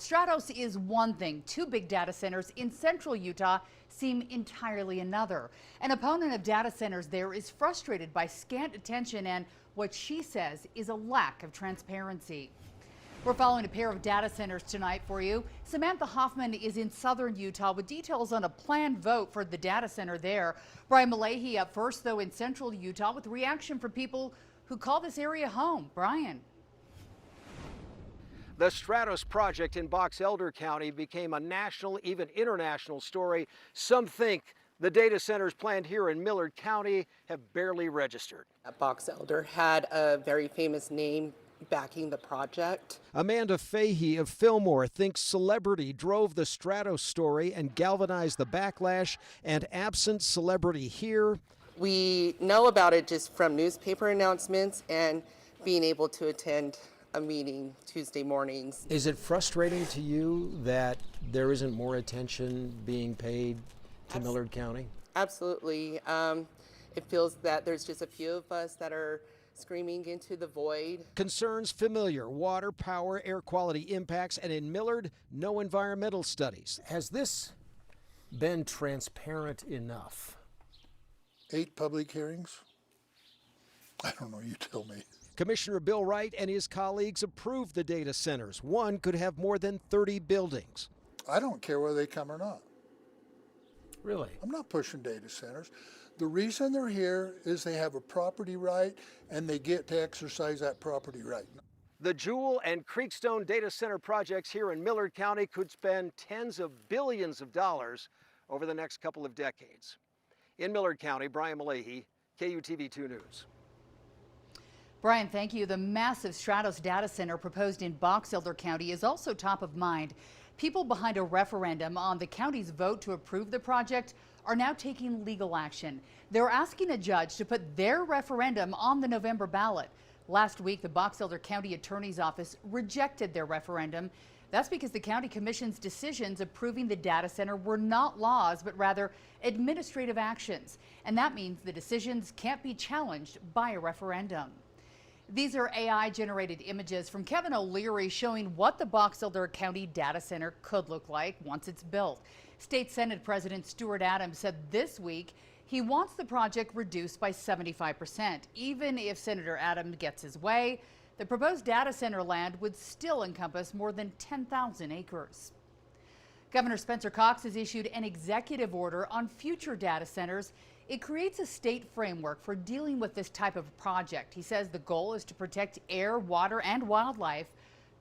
Stratos is one thing. Two big data centers in central Utah seem entirely another. An opponent of data centers there is frustrated by scant attention and what she says is a lack of transparency. We're following a pair of data centers tonight for you. Samantha Hoffman is in southern Utah with details on a planned vote for the data center there. Brian Malahy up first, though, in central Utah with reaction from people who call this area home. Brian. The Stratos Project in Box Elder County became a national, even international story. Some think the data centers planned here in Millard County have barely registered. Box Elder had a very famous name backing the project. Amanda Fahey of Fillmore thinks celebrity drove the Stratos story and galvanized the backlash, and absent celebrity here. We know about it just from newspaper announcements and being able to attend a meeting Tuesday mornings. Is it frustrating to you that there isn't more attention being paid to Millard County? Absolutely. It feels that there's just a few of us that are screaming into the void. Concerns familiar: water, power, air quality impacts, and in Millard, no environmental studies. Has this been transparent enough? 8 public hearings? I don't know, you tell me. Commissioner Bill Wright and his colleagues approved the data centers. One could have more than 30 buildings. I don't care whether they come or not. Really? I'm not pushing data centers. The reason they're here is they have a property right and they get to exercise that property right. The Jewel and Creekstone data center projects here in Millard County could spend tens of billions of dollars over the next couple of decades. In Millard County, Brian Malahy, KUTV 2 News. Brian, thank you. The massive Stratos data center proposed in Box Elder County is also top of mind. People behind a referendum on the county's vote to approve the project are now taking legal action. They're asking a judge to put their referendum on the November ballot. Last week, the Box Elder County Attorney's Office rejected their referendum. That's because the county commission's decisions approving the data center were not laws, but rather administrative actions. And that means the decisions can't be challenged by a referendum. These are AI-generated images from Kevin O'Leary showing what the Box Elder County data center could look like once it's built. State Senate President Stuart Adams said this week he wants the project reduced by 75%. Even if Senator Adams gets his way, the proposed data center land would still encompass more than 10,000 acres. Governor Spencer Cox has issued an executive order on future data centers. It creates a state framework for dealing with this type of project. He says the goal is to protect air, water, and wildlife.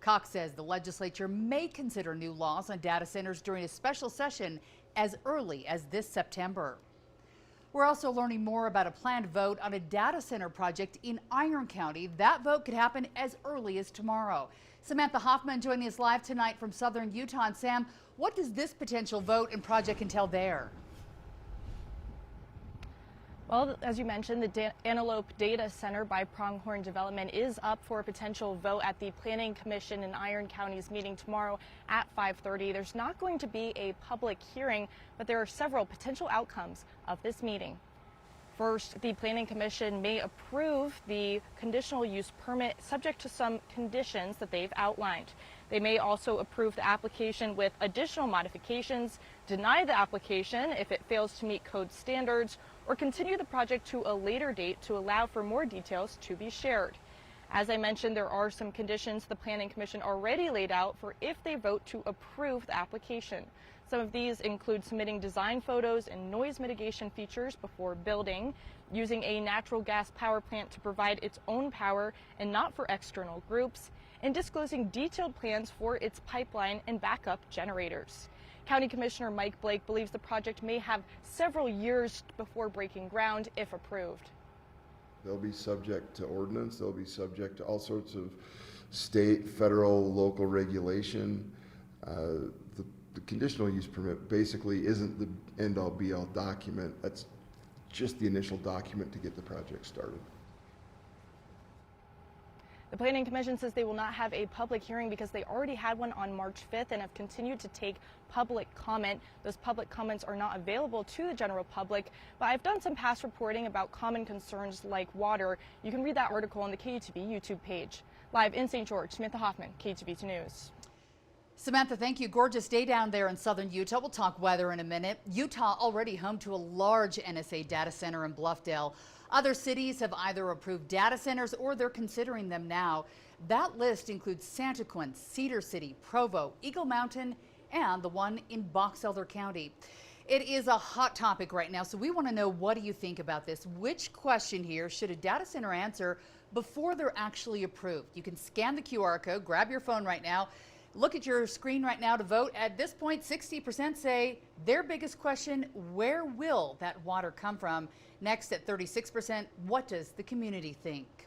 Cox says the legislature may consider new laws on data centers during a special session as early as this September. We're also learning more about a planned vote on a data center project in Iron County. That vote could happen as early as tomorrow. Samantha Hoffman joining us live tonight from southern Utah. And Sam, what does this potential vote and project entail there? Well, as you mentioned, the Antelope Data Center by Pronghorn Development is up for a potential vote at the Planning Commission in Iron County's meeting tomorrow at 5:30. There's not going to be a public hearing, but there are several potential outcomes of this meeting. First, the Planning Commission may approve the conditional use permit subject to some conditions that they've outlined. They may also approve the application with additional modifications, deny the application if it fails to meet code standards, or continue the project to a later date to allow for more details to be shared. As I mentioned, there are some conditions the Planning Commission already laid out for if they vote to approve the application. Some of these include submitting design photos and noise mitigation features before building, using a natural gas power plant to provide its own power and not for external groups, and disclosing detailed plans for its pipeline and backup generators. County Commissioner Mike Blake believes the project may have several years before breaking ground if approved. They'll be subject to ordinance, they'll be subject to all sorts of state, federal, local regulation. The conditional use permit basically isn't the end-all be-all document. That's just the initial document to get the project started. The Planning Commission says they will not have a public hearing because they already had one on March 5th and have continued to take public comment. Those public comments are not available to the general public, but I've done some past reporting about common concerns like water. You can read that article on the KUTV YouTube page. Live in St. George, Samantha Hoffman, KUTV 2 News. Samantha, thank you. Gorgeous day down there in southern Utah. We'll talk weather in a minute. Utah already home to a large NSA data center in Bluffdale. Other cities have either approved data centers or they're considering them now. That list includes Santaquin, Cedar City, Provo, Eagle Mountain, and the one in Box Elder County. It is a hot topic right now, so we want to know, what do you think about this? Which question here should a data center answer before they're actually approved? You can scan the QR code, grab your phone right now, look at your screen right now to vote. At this point, 60% say their biggest question, where will that water come from? Next at 36%, what does the community think?